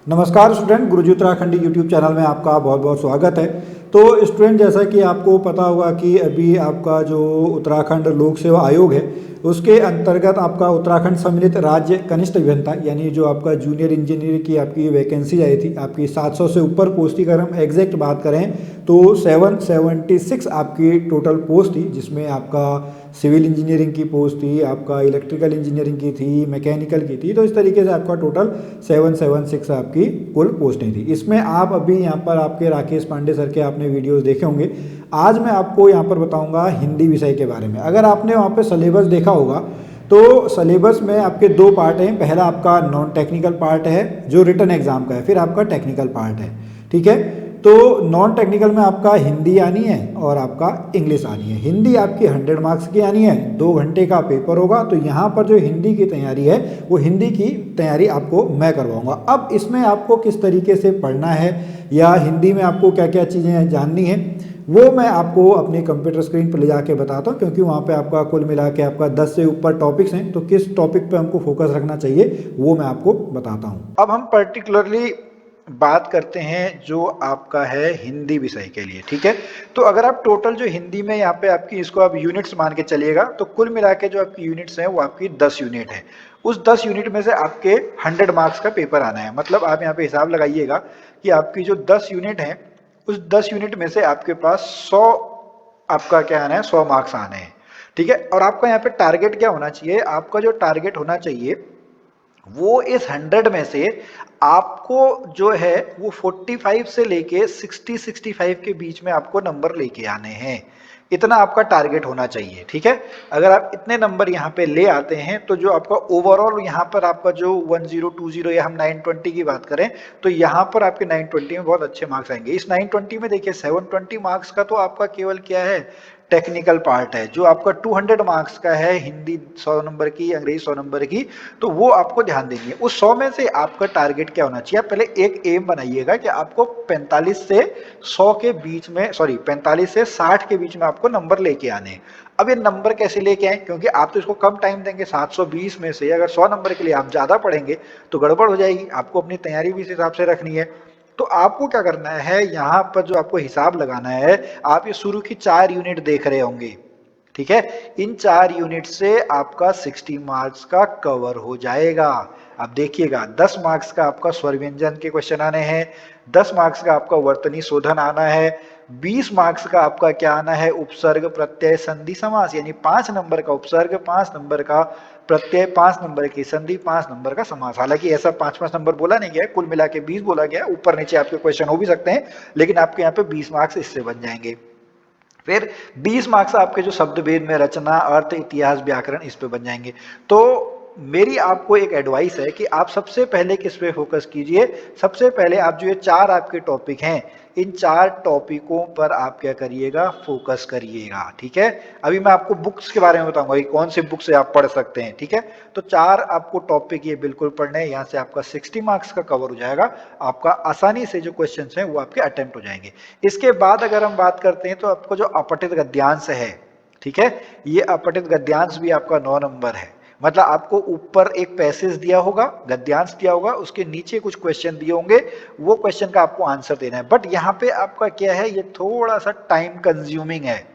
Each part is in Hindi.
नमस्कार स्टूडेंट, गुरुजी उत्तराखंडी यूट्यूब चैनल में आपका बहुत बहुत स्वागत है। तो स्टूडेंट, जैसा कि आपको पता होगा कि अभी आपका जो उत्तराखंड लोक सेवा आयोग है उसके अंतर्गत आपका उत्तराखंड सम्मिलित राज्य कनिष्ठ अभियंता यानी जो आपका जूनियर इंजीनियर की आपकी वैकेंसी आई थी, आपकी 700 से ऊपर पोस्ट की अगर हम एग्जैक्ट बात करें तो 776 आपकी टोटल पोस्ट थी, जिसमें आपका सिविल इंजीनियरिंग की पोस्ट थी, आपका इलेक्ट्रिकल इंजीनियरिंग की थी, मैकेनिकल की थी। तो इस तरीके से आपका टोटल 776 आपकी कुल पोस्टें थी। इसमें आप अभी यहाँ पर आपके राकेश पांडे सर के आपने वीडियोस देखे होंगे। आज मैं आपको यहाँ पर बताऊँगा हिंदी विषय के बारे में। अगर आपने वहाँ पर सिलेबस देखा होगा तो सिलेबस में आपके दो पार्ट हैं। पहला आपका नॉन टेक्निकल पार्ट है जो रिटन एग्जाम का है, फिर आपका टेक्निकल पार्ट है। ठीक है, तो नॉन टेक्निकल में आपका हिंदी आनी है और आपका इंग्लिश आनी है। हिंदी आपकी 100 मार्क्स की आनी है, 2 घंटे का पेपर होगा। तो यहाँ पर जो हिंदी की तैयारी है वो हिंदी की तैयारी आपको मैं करवाऊंगा। अब इसमें आपको किस तरीके से पढ़ना है या हिंदी में आपको क्या क्या चीज़ें जाननी है वो मैं आपको अपनी कंप्यूटर स्क्रीन पर ले जाके बताता हूँ, क्योंकि वहाँ पे आपका कुल मिला के आपका 10 से ऊपर टॉपिक्स हैं। तो किस टॉपिक पे हमको फोकस रखना चाहिए वो मैं आपको बताता हूँ। अब हम पर्टिकुलरली बात करते हैं जो आपका है हिंदी विषय के लिए। ठीक है, तो अगर आप टोटल जो हिंदी में यहाँ पे आपकी इसको आप यूनिट्स मान के चलिएगा तो कुल मिला के जो आपकी यूनिट्स हैं वो आपकी 10 यूनिट है। उस 10 यूनिट में से आपके 100 मार्क्स का पेपर आना है। मतलब आप यहाँ पे हिसाब लगाइएगा कि आपकी जो 10 यूनिट है उस 10 यूनिट में से आपके पास 100 आपका क्या आना है, 100 मार्क्स आने हैं। ठीक है, और आपका यहाँ पे टारगेट क्या होना चाहिए, आपका जो टारगेट होना चाहिए वो इस 100 में से आपको जो है वो 45 से लेके 60-65 के बीच में आपको नंबर लेके आने हैं। इतना आपका टारगेट होना चाहिए। ठीक है, अगर आप इतने नंबर यहाँ पे ले आते हैं तो जो आपका ओवरऑल यहाँ पर आपका जो 1020 या हम 920 की बात करें तो यहाँ पर आपके 920 में बहुत अच्छे मार्क्स आएंगे। इस 920 में देखिए 720 मार्क्स का तो आपका केवल क्या है, टेक्निकल पार्ट है। जो आपका 200 मार्क्स का है, हिंदी 100 नंबर की, अंग्रेजी 100 नंबर की, तो वो आपको ध्यान देनी है। उस 100 में से आपका टारगेट क्या होना चाहिए, आप पहले एक एम बनाइएगा कि आपको 45 से 100 के बीच में, सॉरी 45 से 60 के बीच में आपको नंबर लेके आने हैं। अब ये नंबर कैसे लेके आए, क्योंकि आप तो इसको कम टाइम देंगे। 720 में से अगर 100 नंबर के लिए आप ज्यादा पढ़ेंगे तो गड़बड़ हो जाएगी। आपको अपनी तैयारी भी इस हिसाब से रखनी है। तो आपको क्या करना है, यहाँ पर जो आपको हिसाब लगाना है, आप ये शुरू की 4 यूनिट देख रहे होंगे। ठीक है, इन 4 यूनिट से आपका 60 मार्क्स का कवर हो जाएगा। अब देखिएगा 10 मार्क्स का आपका स्वर व्यंजन के क्वेश्चन आने हैं, 10 मार्क्स का आपका वर्तनी शोधन आना है, 20 मार्क्स का आपका क्या आना है, उपसर्ग प्रत्यय संधि समास, यानी 5 नंबर का उपसर्ग, 5 नंबर का प्रत्यय, 5 नंबर की संधि, 5 नंबर का समास। हालांकि ऐसा 5-5 नंबर बोला नहीं गया है, कुल मिला के 20 बोला गया है। ऊपर नीचे आपके क्वेश्चन हो भी सकते हैं, लेकिन आपके यहाँ पे 20 मार्क्स इससे बन जाएंगे। फिर 20 मार्क्स आपके जो शब्द भेद में रचना, अर्थ, इतिहास, व्याकरण, इस पे बन जाएंगे। तो मेरी आपको एक एडवाइस है कि आप सबसे पहले किस पे फोकस कीजिए, सबसे पहले आप जो ये 4 आपके टॉपिक हैं, इन 4 टॉपिकों पर आप क्या करिएगा, फोकस करिएगा। ठीक है, अभी मैं आपको बुक्स के बारे में बताऊंगा कि कौन सी बुक से आप पढ़ सकते हैं। ठीक है, तो 4 आपको टॉपिक ये बिल्कुल पढ़ने हैं। यहाँ से आपका 60 मार्क्स का कवर हो जाएगा। आपका आसानी से जो क्वेश्चन हैं वो आपके अटेम्प्ट हो जाएंगे। इसके बाद अगर हम बात करते हैं तो आपको जो अपठित गद्यांश है, ठीक है, ये अपठित गद्यांश भी आपका 9 नंबर है। मतलब आपको ऊपर एक पैसेज दिया होगा, गद्यांश दिया होगा, उसके नीचे कुछ क्वेश्चन दिए होंगे, वो क्वेश्चन का आपको आंसर देना है। बट यहाँ पे आपका क्या है, ये थोड़ा सा टाइम कंज्यूमिंग है।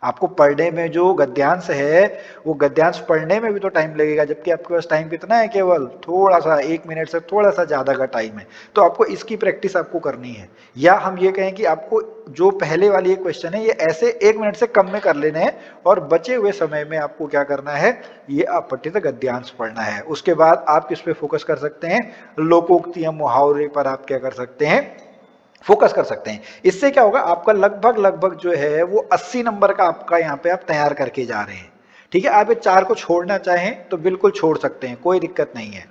आपको पढ़ने में जो गद्यांश है वो गद्यांश पढ़ने में भी तो टाइम लगेगा, जबकि आपके पास टाइम कितना है, केवल थोड़ा सा 1 मिनट से थोड़ा सा ज्यादा का टाइम है। तो आपको इसकी प्रैक्टिस आपको करनी है, या हम ये कहें कि आपको जो पहले वाली क्वेश्चन है ये ऐसे 1 मिनट से कम में कर लेने हैं, और बचे हुए समय में आपको क्या करना है, ये अपठित गद्यांश पढ़ना है। उसके बाद आप किस पे फोकस कर सकते हैं, लोकोक्तियां, मुहावरे पर आप क्या कर सकते हैं, फोकस कर सकते हैं। इससे क्या होगा, आपका लगभग जो है वो 80 नंबर का आपका यहाँ पे आप तैयार करके जा रहे हैं। ठीक है, आप ये 4 को छोड़ना चाहें तो बिल्कुल छोड़ सकते हैं, कोई दिक्कत नहीं है।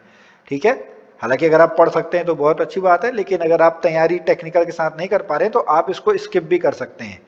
ठीक है, हालांकि अगर आप पढ़ सकते हैं तो बहुत अच्छी बात है, लेकिन अगर आप तैयारी टेक्निकल के साथ नहीं कर पा रहे हैं तो आप इसको स्किप भी कर सकते हैं।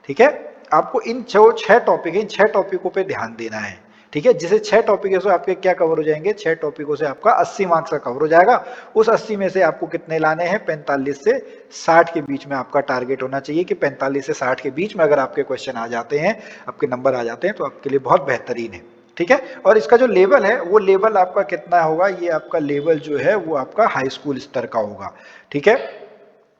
ठीक है, आपको इन 6 टॉपिक, इन 6 टॉपिकों पे ध्यान देना है। ठीक है, जिसे 6 टॉपिकों से आपके क्या कवर हो जाएंगे, 6 टॉपिकों से आपका 80 मार्क्स का कवर हो जाएगा। उस 80 में से आपको कितने लाने हैं, 45 से 60 के बीच में आपका टारगेट होना चाहिए कि 45 से 60 के बीच में अगर आपके क्वेश्चन आ जाते हैं, आपके नंबर आ जाते हैं तो आपके लिए बहुत बेहतरीन है। ठीक है। और इसका जो लेवल है वो लेवल आपका कितना होगा, ये आपका लेवल जो है वो आपका हाई स्कूल स्तर का होगा। ठीक है,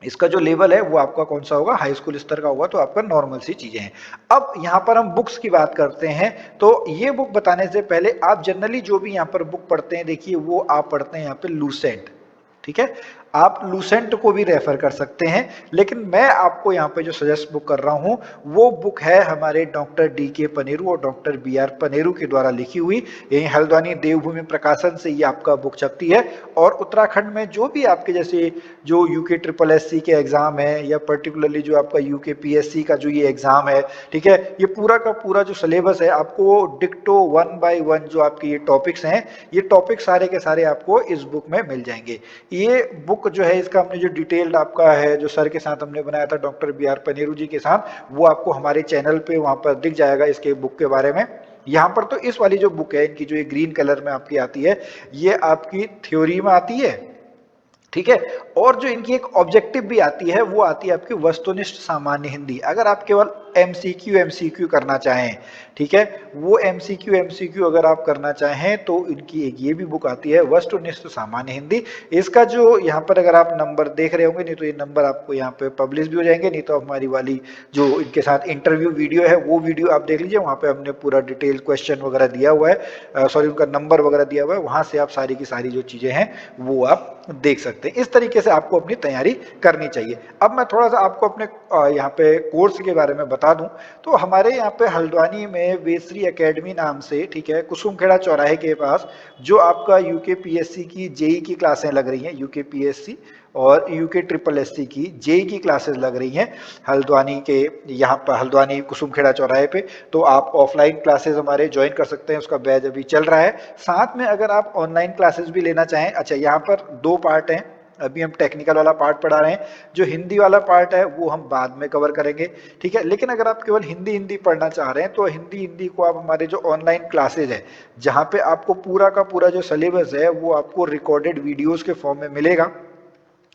इसका जो लेवल है वो आपका कौन सा होगा, हाई स्कूल स्तर का होगा, तो आपका नॉर्मल सी चीजें हैं। अब यहाँ पर हम बुक्स की बात करते हैं, तो ये बुक बताने से पहले आप जनरली जो भी यहाँ पर बुक पढ़ते हैं, देखिए वो आप पढ़ते हैं यहाँ पे लूसेंट। ठीक है, आप लूसेंट को भी रेफर कर सकते हैं, लेकिन मैं आपको यहाँ पे जो सजेस्ट बुक कर रहा हूँ वो बुक है हमारे डॉक्टर डी.के. पनेरू और डॉक्टर बी.आर. पनेरू के द्वारा लिखी हुई। ये हल्द्वानी देवभूमि प्रकाशन से ये आपका बुक छपती है। और उत्तराखंड में जो भी आपके जैसे जो यूके ट्रिपल एससी के एग्जाम है, या पर्टिकुलरली जो आपका यूके पीएससी का जो ये एग्जाम है, ठीक है, ये पूरा का पूरा जो सिलेबस है आपको डिक्टो 1 बाय 1 जो आपके ये टॉपिक्स हैं, ये टॉपिक सारे के सारे आपको इस बुक में मिल जाएंगे। ये बुक जो है इसका हमने जो डिटेल्ड आपका है जो सर के साथ हमने बनाया था डॉक्टर बी.आर. पनेरू जी के साथ, वो आपको हमारे चैनल पे वहां पर दिख जाएगा इसके बुक के बारे में। यहाँ पर तो इस वाली जो बुक है इनकी जो ये ग्रीन कलर में आपकी आती है, ये आपकी थ्योरी में आती है। ठीक है, और जो इनकी एक ऑब्जेक्टिव भी आती है वो आती है आपकी वस्तुनिष्ठ सामान्य हिंदी। अगर आप केवल एमसीक्यू करना चाहें, ठीक है, वो एमसीक्यू अगर आप करना चाहें तो इनकी एक ये भी बुक आती है वस्तुनिष्ठ सामान्य हिंदी। इसका जो यहाँ पर अगर आप नंबर देख रहे होंगे, नहीं तो ये नंबर आपको यहाँ पे पब्लिश भी हो जाएंगे, नहीं तो हमारी वाली जो इनके साथ इंटरव्यू वीडियो है वो वीडियो आप देख लीजिए, वहाँ पे हमने पूरा डिटेल क्वेश्चन वगैरह दिया हुआ है, सॉरी उनका नंबर वगैरह दिया हुआ है, वहां से आप सारी की सारी जो चीजें हैं वो आप देख सकते हैं। इस तरीके से आपको अपनी तैयारी करनी चाहिए। अब मैं थोड़ा सा आपको अपने यहाँ पे कोर्स के बारे में बता दूं, तो हमारे यहाँ पे हल्द्वानी में वेसरी एकेडमी नाम से, ठीक है, कुसुमखेड़ा चौराहे के पास जो आपका यूके पीएससी की जेई की क्लासें लग रही हैं, यूके पीएससी और यूके ट्रिपल एससी की जेई की क्लासेस लग रही हैं हल्द्वानी के यहाँ पर, हल्द्वानी कुसुमखेड़ा चौराहे पे। तो आप ऑफलाइन क्लासेस हमारे ज्वाइन कर सकते हैं, उसका बैच अभी चल रहा है। साथ में अगर आप ऑनलाइन क्लासेस भी लेना चाहें, अच्छा यहाँ पर 2 पार्ट हैं, अभी हम टेक्निकल वाला पार्ट पढ़ा रहे हैं, जो हिंदी वाला पार्ट है वो हम बाद में कवर करेंगे। ठीक है, लेकिन अगर आप केवल हिंदी पढ़ना चाह रहे हैं तो हिंदी को आप हमारे जो ऑनलाइन क्लासेज है, जहाँ पे आपको पूरा का पूरा जो सिलेबस है वो आपको रिकॉर्डेड वीडियोस के फॉर्म में मिलेगा।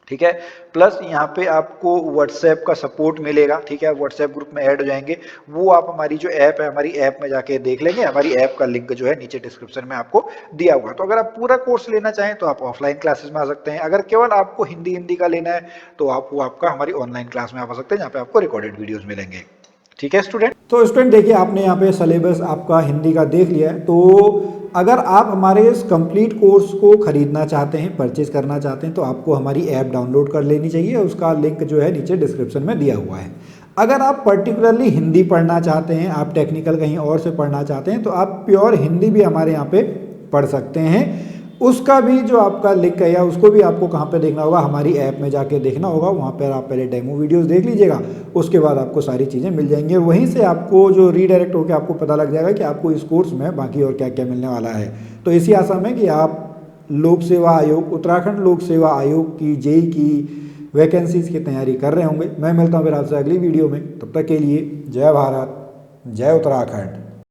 ठीक है, प्लस यहाँ पे आपको व्हाट्सएप का सपोर्ट मिलेगा। ठीक है, व्हाट्सएप ग्रुप में ऐड हो जाएंगे, वो आप हमारी जो ऐप है, हमारी ऐप में जाके देख लेंगे, हमारी ऐप का लिंक जो है नीचे डिस्क्रिप्शन में आपको दिया हुआ है। तो अगर आप पूरा कोर्स लेना चाहें तो आप ऑफलाइन क्लासेस में आ सकते हैं, अगर केवल आपको हिंदी का लेना है तो आप वो आपका हमारी ऑनलाइन क्लास में आ सकते हैं, जहाँ पे आपको रिकॉर्डेड वीडियोज मिलेंगे। ठीक है स्टूडेंट, तो स्टूडेंट देखिए आपने यहाँ पे सिलेबस आपका हिंदी का देख लिया है। तो अगर आप हमारे इस कंप्लीट कोर्स को खरीदना चाहते हैं, परचेज करना चाहते हैं, तो आपको हमारी ऐप डाउनलोड कर लेनी चाहिए, उसका लिंक जो है नीचे डिस्क्रिप्शन में दिया हुआ है। अगर आप पर्टिकुलरली हिंदी पढ़ना चाहते हैं, आप टेक्निकल कहीं और से पढ़ना चाहते हैं, तो आप प्योर हिंदी भी हमारे यहाँ पे पढ़ सकते हैं। उसका भी जो आपका लिंक है या उसको भी आपको कहाँ पे देखना होगा, हमारी ऐप में जाके देखना होगा, वहाँ पर आप पहले डेमो वीडियोस देख लीजिएगा, उसके बाद आपको सारी चीज़ें मिल जाएंगी, और वहीं से आपको जो रीडायरेक्ट होकर आपको पता लग जाएगा कि आपको इस कोर्स में बाकी और क्या क्या मिलने वाला है। तो इसी आशा में कि आप लोक सेवा आयोग, उत्तराखंड लोक सेवा आयोग की जेई की वैकेंसीज की तैयारी कर रहे होंगे। मैं मिलता हूँ फिर आपसे अगली वीडियो में, तब तक के लिए जय भारत, जय उत्तराखंड।